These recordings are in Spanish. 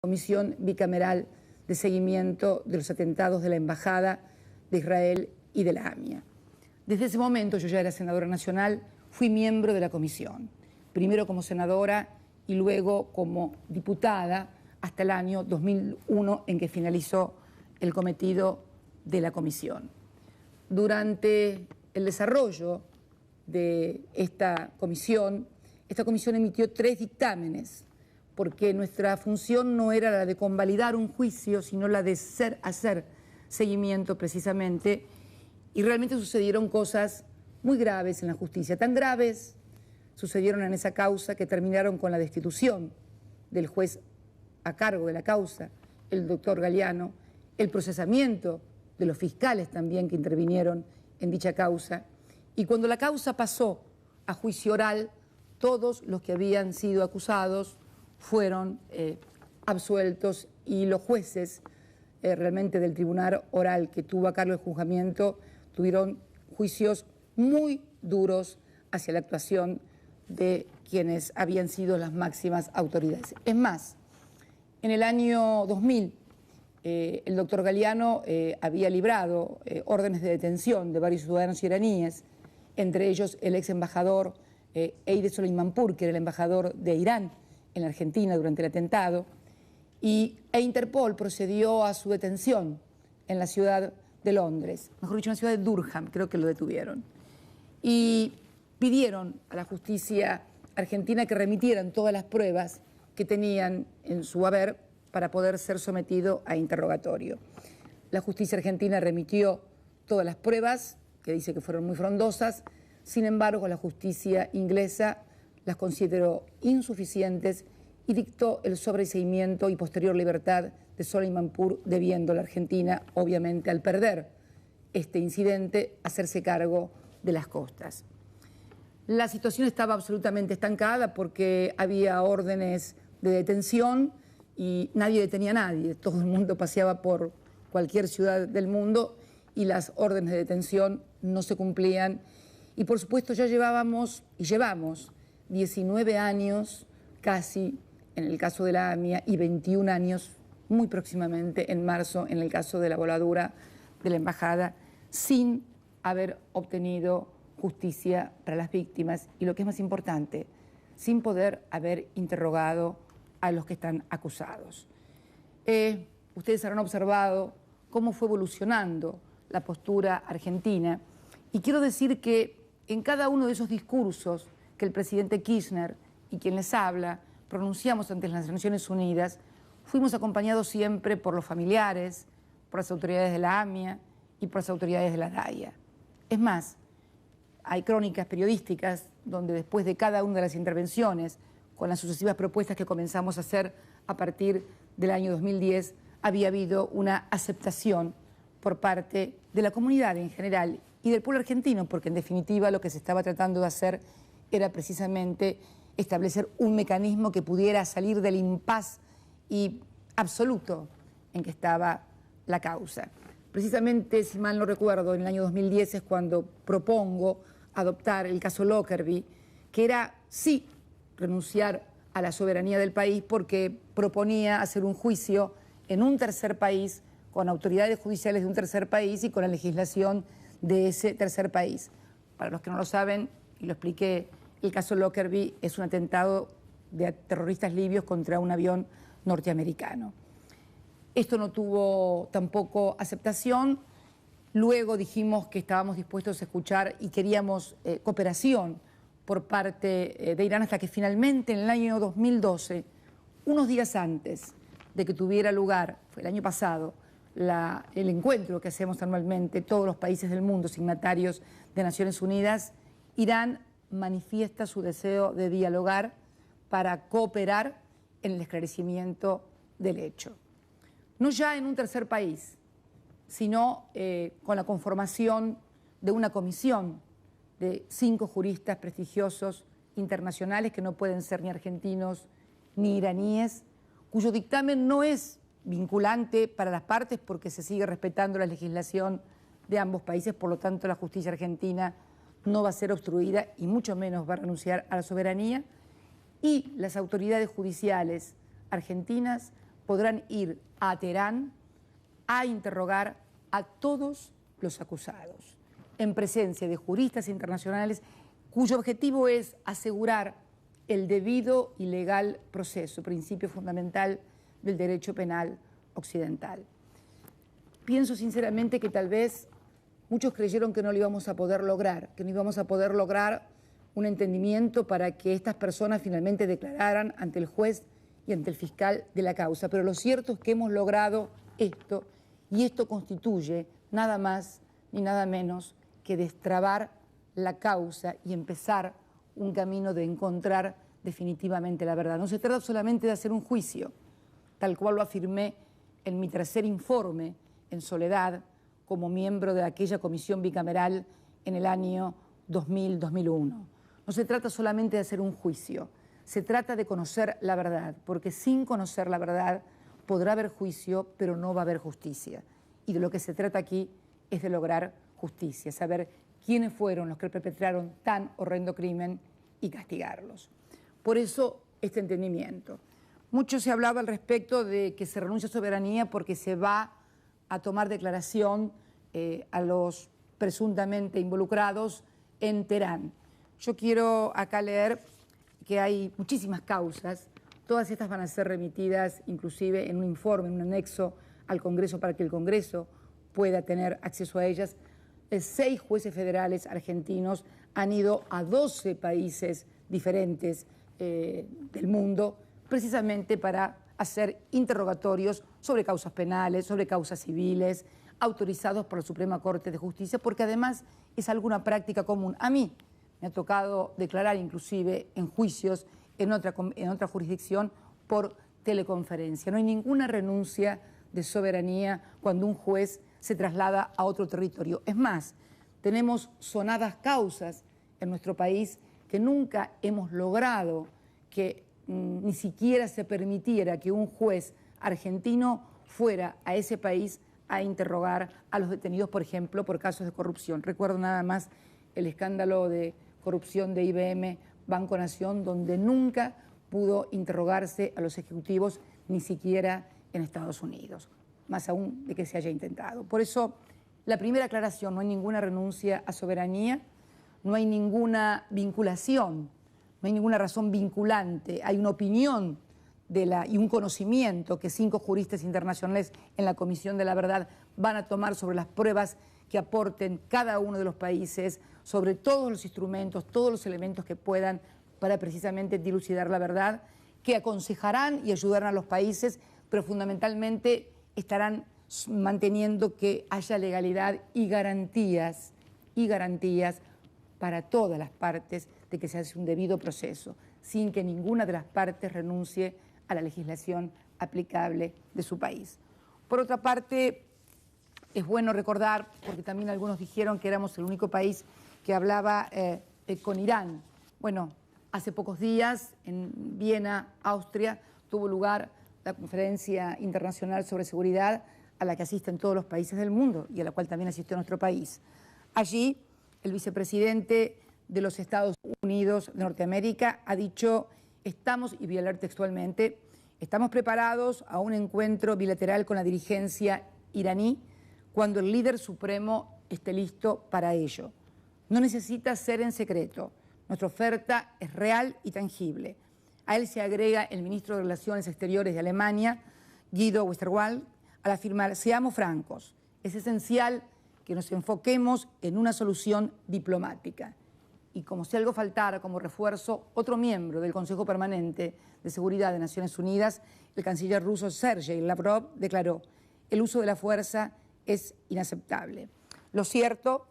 comisión bicameral de seguimiento de los atentados de la Embajada de Israel y de la AMIA. Desde ese momento, yo ya era senadora nacional, fui miembro de la comisión, primero como senadora y luego como diputada hasta el año 2001 en que finalizó el cometido de la comisión. Durante el desarrollo de esta comisión emitió 3 dictámenes, porque nuestra función no era la de convalidar un juicio, sino la de hacer seguimiento precisamente, y realmente sucedieron cosas muy graves en la justicia, tan graves sucedieron en esa causa que terminaron con la destitución del juez a cargo de la causa, el doctor Galeano, el procesamiento de los fiscales también que intervinieron en dicha causa, y cuando la causa pasó a juicio oral, todos los que habían sido acusados fueron absueltos y los jueces realmente del tribunal oral que tuvo a cargo el juzgamiento tuvieron juicios muy duros hacia la actuación de quienes habían sido las máximas autoridades. Es más, en el año 2000 el doctor Galeano había librado órdenes de detención de varios ciudadanos iraníes, entre ellos el ex embajador Eide Soleimanpour, que era el embajador de Irán en la Argentina durante el atentado, e Interpol procedió a su detención en la ciudad de Londres, mejor dicho, en la ciudad de Durham, creo que lo detuvieron, y pidieron a la justicia argentina que remitieran todas las pruebas que tenían en su haber para poder ser sometido a interrogatorio. La justicia argentina remitió todas las pruebas, que dice que fueron muy frondosas. Sin embargo, la justicia inglesa las consideró insuficientes y dictó el sobreseimiento y posterior libertad de Soleimanpour, debiendo la Argentina, obviamente, al perder este incidente, hacerse cargo de las costas. La situación estaba absolutamente estancada porque había órdenes de detención y nadie detenía a nadie. Todo el mundo paseaba por cualquier ciudad del mundo y las órdenes de detención no se cumplían. Y por supuesto ya llevamos 19 años casi en el caso de la AMIA y 21 años muy próximamente en marzo en el caso de la voladura de la embajada sin haber obtenido justicia para las víctimas y, lo que es más importante, sin poder haber interrogado a los que están acusados. Ustedes habrán observado cómo fue evolucionando la postura argentina y quiero decir que en cada uno de esos discursos que el presidente Kirchner y quien les habla pronunciamos ante las Naciones Unidas, fuimos acompañados siempre por los familiares, por las autoridades de la AMIA y por las autoridades de la DAIA. Es más, hay crónicas periodísticas donde después de cada una de las intervenciones, con las sucesivas propuestas que comenzamos a hacer a partir del año 2010, había habido una aceptación por parte de la comunidad en general y del pueblo argentino, porque en definitiva lo que se estaba tratando de hacer era precisamente establecer un mecanismo que pudiera salir del impas y absoluto en que estaba la causa. Precisamente, si mal no recuerdo, en el año 2010 es cuando propongo adoptar el caso Lockerbie, que era, sí, renunciar a la soberanía del país porque proponía hacer un juicio en un tercer país, con autoridades judiciales de un tercer país y con la legislación de ese tercer país. Para los que no lo saben, y lo expliqué, el caso Lockerbie es un atentado de terroristas libios contra un avión norteamericano. Esto no tuvo tampoco aceptación. Luego dijimos que estábamos dispuestos a escuchar y queríamos cooperación por parte de Irán, hasta que finalmente en el año 2012, unos días antes de que tuviera lugar, fue el año pasado, el encuentro que hacemos anualmente todos los países del mundo signatarios de Naciones Unidas, Irán manifiesta su deseo de dialogar para cooperar en el esclarecimiento del hecho. No ya en un tercer país, sino con la conformación de una comisión de 5 juristas prestigiosos internacionales que no pueden ser ni argentinos ni iraníes, cuyo dictamen no es vinculante para las partes porque se sigue respetando la legislación de ambos países, por lo tanto la justicia argentina no va a ser obstruida y mucho menos va a renunciar a la soberanía, y las autoridades judiciales argentinas podrán ir a Teherán a interrogar a todos los acusados, en presencia de juristas internacionales cuyo objetivo es asegurar el debido y legal proceso, principio fundamental del derecho penal occidental. Pienso sinceramente que tal vez muchos creyeron que no lo íbamos a poder lograr, que no íbamos a poder lograr un entendimiento para que estas personas finalmente declararan ante el juez y ante el fiscal de la causa. Pero lo cierto es que hemos logrado esto, y esto constituye nada más ni nada menos que destrabar la causa y empezar un camino de encontrar definitivamente la verdad. No se trata solamente de hacer un juicio, tal cual lo afirmé en mi tercer informe en soledad como miembro de aquella comisión bicameral en el año 2000-2001. No se trata solamente de hacer un juicio, se trata de conocer la verdad, porque sin conocer la verdad podrá haber juicio, pero no va a haber justicia. Y de lo que se trata aquí es de lograr justicia, saber quiénes fueron los que perpetraron tan horrendo crimen y castigarlos. Por eso este entendimiento. Mucho se hablaba al respecto de que se renuncia a soberanía porque se va a tomar declaración a los presuntamente involucrados en Teherán. Yo quiero acá leer que hay muchísimas causas, todas estas van a ser remitidas inclusive en un informe, en un anexo al Congreso para que el Congreso pueda tener acceso a ellas. 6 jueces federales argentinos han ido a 12 países diferentes del mundo precisamente para hacer interrogatorios sobre causas penales, sobre causas civiles, autorizados por la Suprema Corte de Justicia, porque además es alguna práctica común. A mí me ha tocado declarar inclusive en juicios en otra jurisdicción por teleconferencia. No hay ninguna renuncia de soberanía cuando un juez se traslada a otro territorio. Es más, tenemos sonadas causas en nuestro país que nunca hemos logrado que ni siquiera se permitiera que un juez argentino fuera a ese país a interrogar a los detenidos, por ejemplo, por casos de corrupción. Recuerdo nada más el escándalo de corrupción de IBM Banco Nación, donde nunca pudo interrogarse a los ejecutivos, ni siquiera en Estados Unidos, más aún de que se haya intentado. Por eso, la primera aclaración, no hay ninguna renuncia a soberanía, no hay ninguna vinculación, no hay ninguna razón vinculante, hay una opinión y un conocimiento que 5 juristas internacionales en la Comisión de la Verdad van a tomar sobre las pruebas que aporten cada uno de los países, sobre todos los instrumentos, todos los elementos que puedan para precisamente dilucidar la verdad, que aconsejarán y ayudarán a los países, pero fundamentalmente estarán manteniendo que haya legalidad y garantías para todas las partes de que se hace un debido proceso, sin que ninguna de las partes renuncie a la legislación aplicable de su país. Por otra parte, es bueno recordar, porque también algunos dijeron que éramos el único país que hablaba con Irán. Bueno, hace pocos días en Viena, Austria, tuvo lugar la Conferencia Internacional sobre Seguridad a la que asisten todos los países del mundo y a la cual también asistió nuestro país. Allí, el vicepresidente de los Estados Unidos de Norteamérica ha dicho: estamos, y voy a leer textualmente, estamos preparados a un encuentro bilateral con la dirigencia iraní cuando el líder supremo esté listo para ello. No necesita ser en secreto. Nuestra oferta es real y tangible. A él se agrega el ministro de Relaciones Exteriores de Alemania, Guido Westerwelle, al afirmar: seamos francos, es esencial que nos enfoquemos en una solución diplomática. Y como si algo faltara como refuerzo, otro miembro del Consejo Permanente de Seguridad de Naciones Unidas, el canciller ruso Sergei Lavrov, declaró: el uso de la fuerza es inaceptable. Lo cierto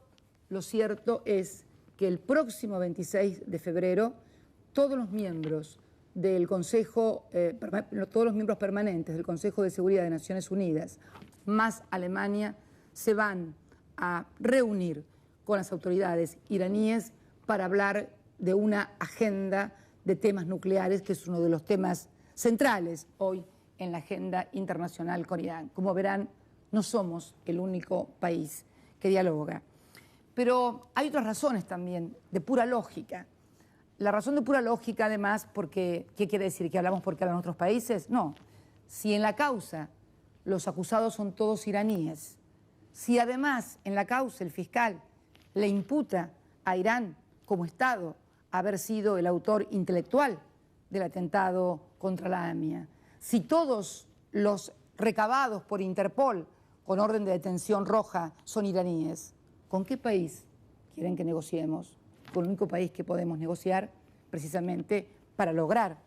es que el próximo 26 de febrero todos los miembros del Consejo, todos los miembros permanentes del Consejo de Seguridad de Naciones Unidas, más Alemania, se van a reunir con las autoridades iraníes para hablar de una agenda de temas nucleares, que es uno de los temas centrales hoy en la agenda internacional con Irán. Como verán, no somos el único país que dialoga. Pero hay otras razones también, de pura lógica. La razón de pura lógica, además, porque, ¿qué quiere decir? ¿Que hablamos porque hablan otros países? No. si en la causa los acusados son todos iraníes, si además en la causa el fiscal le imputa a Irán como Estado haber sido el autor intelectual del atentado contra la AMIA, si todos los recabados por Interpol con orden de detención roja son iraníes, ¿con qué país quieren que negociemos? Con el único país que podemos negociar precisamente para lograr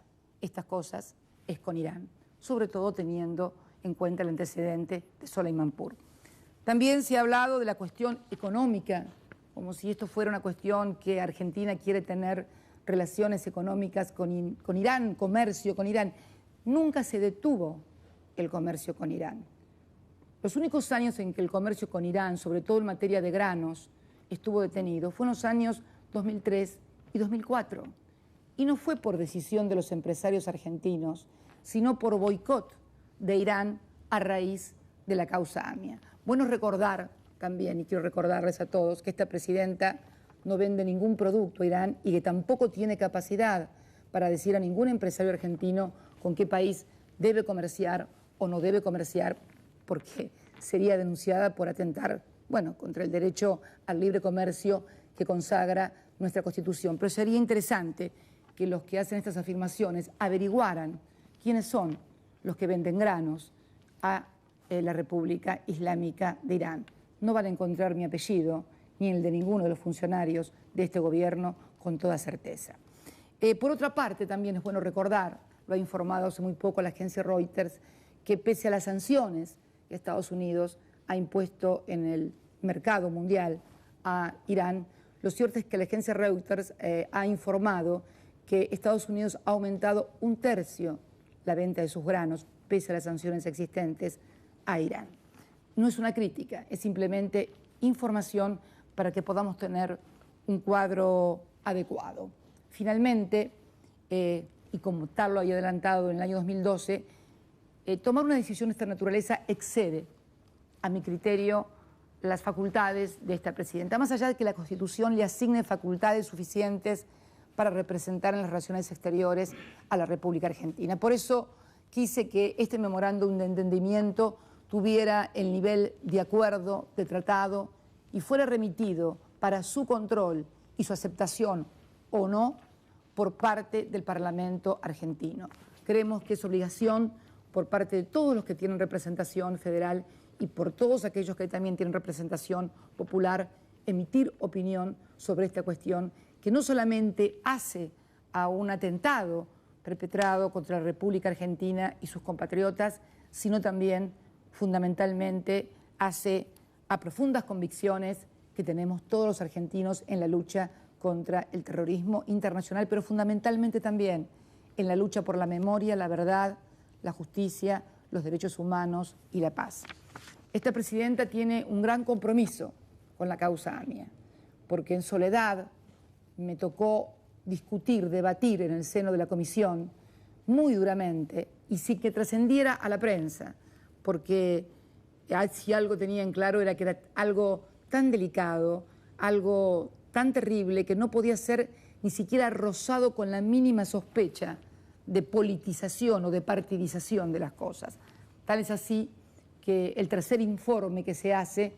estas cosas es con Irán, sobre todo teniendo en cuenta el antecedente de Soleimanpur. También se ha hablado de la cuestión económica, como si esto fuera una cuestión que Argentina quiere tener relaciones económicas con Irán, comercio con Irán. Nunca se detuvo el comercio con Irán. Los únicos años en que el comercio con Irán, sobre todo en materia de granos, estuvo detenido fueron los años 2003 y 2004. Y no fue por decisión de los empresarios argentinos, sino por boicot de Irán a raíz de la causa AMIA. Bueno recordar también, y quiero recordarles a todos, que esta presidenta no vende ningún producto a Irán y que tampoco tiene capacidad para decir a ningún empresario argentino con qué país debe comerciar o no debe comerciar, porque sería denunciada por atentar, contra el derecho al libre comercio que consagra nuestra Constitución. Pero sería interesante que los que hacen estas afirmaciones averiguaran quiénes son los que venden granos a la República Islámica de Irán. No van a encontrar mi apellido ni el de ninguno de los funcionarios de este gobierno con toda certeza. Por otra parte, también es bueno recordar, lo ha informado hace muy poco la agencia Reuters, que pese a las sanciones que Estados Unidos ha impuesto en el mercado mundial a Irán, lo cierto es que la agencia Reuters ha informado que Estados Unidos ha aumentado 1/3 la venta de sus granos, pese a las sanciones existentes, a Irán. No es una crítica, es simplemente información para que podamos tener un cuadro adecuado. Finalmente, y como tal lo había adelantado en el año 2012, tomar una decisión de esta naturaleza excede, a mi criterio, las facultades de esta presidenta, más allá de que la Constitución le asigne facultades suficientes para representar en las relaciones exteriores a la República Argentina. Por eso quise que este memorándum de entendimiento tuviera el nivel de acuerdo, de tratado, y fuera remitido para su control y su aceptación o no por parte del Parlamento argentino. Creemos que es obligación por parte de todos los que tienen representación federal y por todos aquellos que también tienen representación popular, emitir opinión sobre esta cuestión que no solamente hace a un atentado perpetrado contra la República Argentina y sus compatriotas, sino también, fundamentalmente, hace a profundas convicciones que tenemos todos los argentinos en la lucha contra el terrorismo internacional, pero fundamentalmente también en la lucha por la memoria, la verdad, la justicia, los derechos humanos y la paz. Esta presidenta tiene un gran compromiso con la causa AMIA, porque en soledad me tocó discutir, debatir en el seno de la comisión muy duramente y sin que trascendiera a la prensa, porque si algo tenía en claro era que era algo tan delicado, algo tan terrible que no podía ser ni siquiera rozado con la mínima sospecha de politización o de partidización de las cosas. Tal es así que el tercer informe que se hace,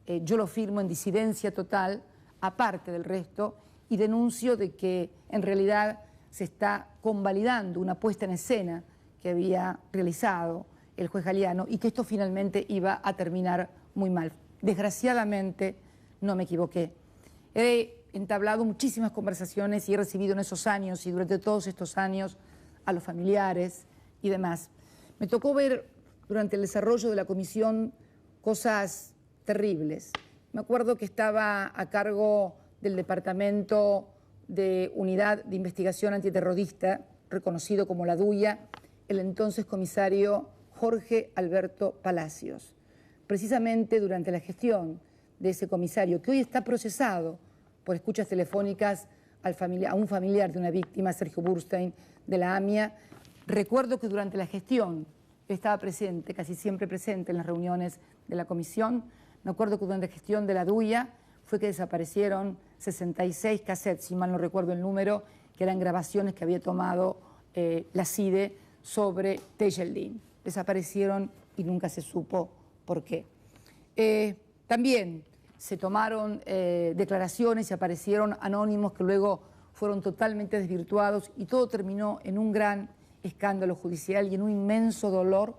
yo lo firmo en disidencia total, aparte del resto, y denuncio de que en realidad se está convalidando una puesta en escena que había realizado el juez Galeano y que esto finalmente iba a terminar muy mal. Desgraciadamente no me equivoqué. He entablado muchísimas conversaciones y he recibido en esos años y durante todos estos años a los familiares y demás. Me tocó ver durante el desarrollo de la comisión cosas terribles. Me acuerdo que estaba a cargo del Departamento de Unidad de Investigación Antiterrorista, reconocido como la DUIA, el entonces comisario Jorge Alberto Palacios. Precisamente durante la gestión de ese comisario, que hoy está procesado por escuchas telefónicas a un familiar de una víctima, Sergio Burstein, de la AMIA, recuerdo que durante la gestión estaba presente, casi siempre presente en las reuniones de la comisión. Me acuerdo que durante la gestión de la DUIA fue que desaparecieron 66 cassettes, si mal no recuerdo el número, que eran grabaciones que había tomado la CIDE sobre Tejeldín. desaparecieron y nunca se supo por qué. También se tomaron declaraciones y aparecieron anónimos que luego fueron totalmente desvirtuados y todo terminó en un gran escándalo judicial y en un inmenso dolor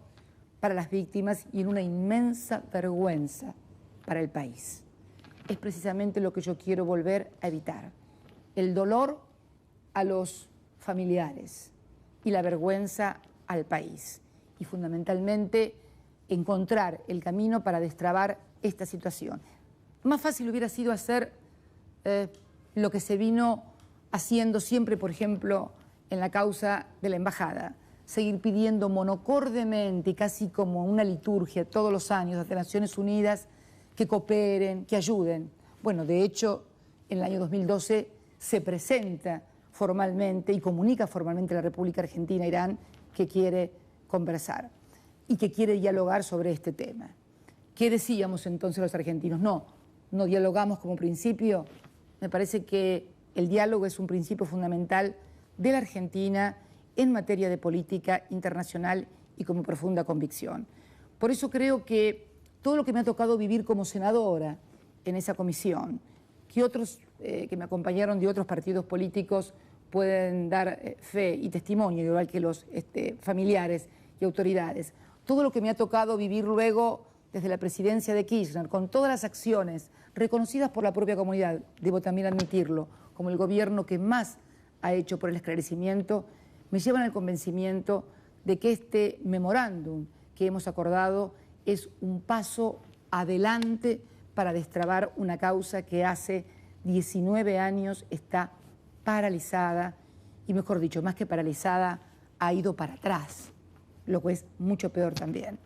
para las víctimas y en una inmensa vergüenza para el país. Es precisamente lo que yo quiero volver a evitar. El dolor a los familiares y la vergüenza al país. Y fundamentalmente encontrar el camino para destrabar esta situación. Más fácil hubiera sido hacer lo que se vino haciendo siempre, por ejemplo, en la causa de la embajada. Seguir pidiendo monocordemente y casi como una liturgia todos los años ante Naciones Unidas que cooperen, que ayuden. Bueno, de hecho, en el año 2012 se presenta formalmente y comunica formalmente a la República Argentina a Irán que quiere conversar y que quiere dialogar sobre este tema. ¿Qué decíamos entonces los argentinos? No dialogamos como principio. Me parece que el diálogo es un principio fundamental de la Argentina en materia de política internacional y como profunda convicción. Por eso creo que todo lo que me ha tocado vivir como senadora en esa comisión, que otros que me acompañaron de otros partidos políticos pueden dar fe y testimonio, igual que los familiares y autoridades, todo lo que me ha tocado vivir luego desde la presidencia de Kirchner, con todas las acciones reconocidas por la propia comunidad, debo también admitirlo, como el gobierno que más ha hecho por el esclarecimiento, me llevan al convencimiento de que este memorándum que hemos acordado es un paso adelante para destrabar una causa que hace 19 años está paralizada y, mejor dicho, más que paralizada, ha ido para atrás, lo que es mucho peor también.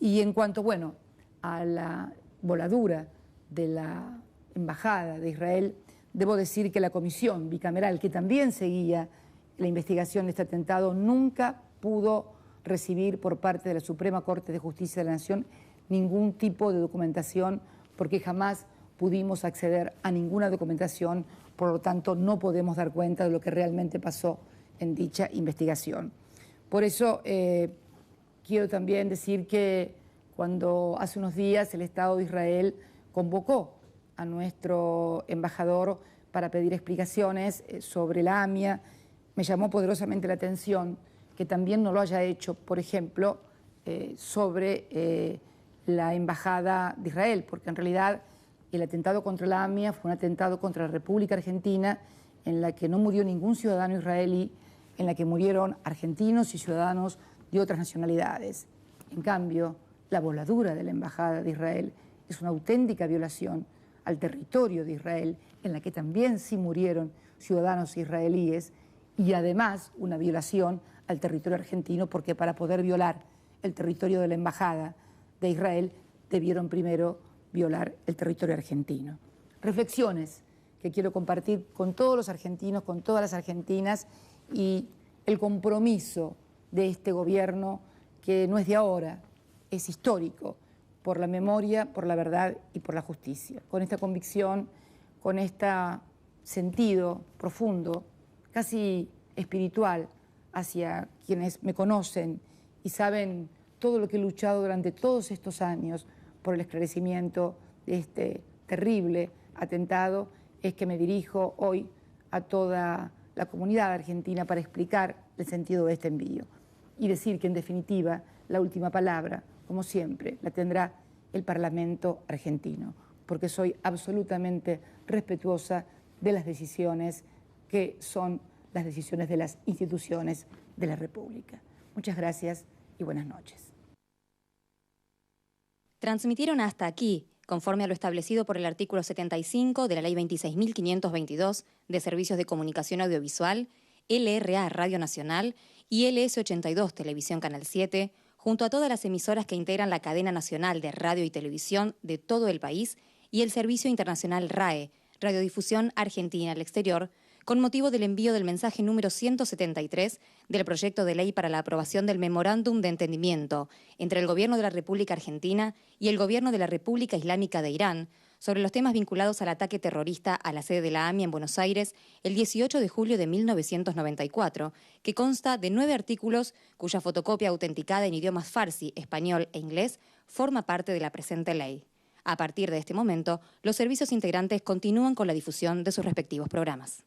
Y en cuanto, bueno, a la voladura de la Embajada de Israel, debo decir que la comisión bicameral, que también seguía la investigación de este atentado, nunca pudo recibir por parte de la Suprema Corte de Justicia de la Nación ningún tipo de documentación, porque jamás pudimos acceder a ninguna documentación, por lo tanto no podemos dar cuenta de lo que realmente pasó en dicha investigación. Por eso quiero también decir que cuando hace unos días el Estado de Israel convocó a nuestro embajador para pedir explicaciones sobre la AMIA, me llamó poderosamente la atención que también no lo haya hecho, por ejemplo, sobre la Embajada de Israel, porque en realidad el atentado contra la AMIA fue un atentado contra la República Argentina en la que no murió ningún ciudadano israelí, en la que murieron argentinos y ciudadanos de otras nacionalidades. En cambio, la voladura de la Embajada de Israel es una auténtica violación al territorio de Israel, en la que también sí murieron ciudadanos israelíes, y además una violación al territorio argentino, porque para poder violar el territorio de la Embajada de Israel debieron primero violar el territorio argentino. Reflexiones que quiero compartir con todos los argentinos, con todas las argentinas, y el compromiso de este gobierno, que no es de ahora, es histórico, por la memoria, por la verdad y por la justicia. Con esta convicción, con este sentido profundo, casi espiritual, hacia quienes me conocen y saben todo lo que he luchado durante todos estos años por el esclarecimiento de este terrible atentado, es que me dirijo hoy a toda la comunidad argentina para explicar el sentido de este envío y decir que, en definitiva, la última palabra, como siempre, la tendrá el Parlamento argentino, porque soy absolutamente respetuosa de las decisiones que son las decisiones de las instituciones de la República. Muchas gracias y buenas noches. Transmitieron hasta aquí, conforme a lo establecido por el artículo 75 de la Ley 26.522 de Servicios de Comunicación Audiovisual, LRA Radio Nacional y LS82 Televisión Canal 7, junto a todas las emisoras que integran la cadena nacional de radio y televisión de todo el país y el Servicio Internacional RAE, Radiodifusión Argentina al Exterior, con motivo del envío del mensaje número 173 del proyecto de ley para la aprobación del Memorándum de Entendimiento entre el Gobierno de la República Argentina y el Gobierno de la República Islámica de Irán sobre los temas vinculados al ataque terrorista a la sede de la AMIA en Buenos Aires el 18 de julio de 1994, que consta de 9 artículos cuya fotocopia autenticada en idiomas farsi, español e inglés forma parte de la presente ley. A partir de este momento, los servicios integrantes continúan con la difusión de sus respectivos programas.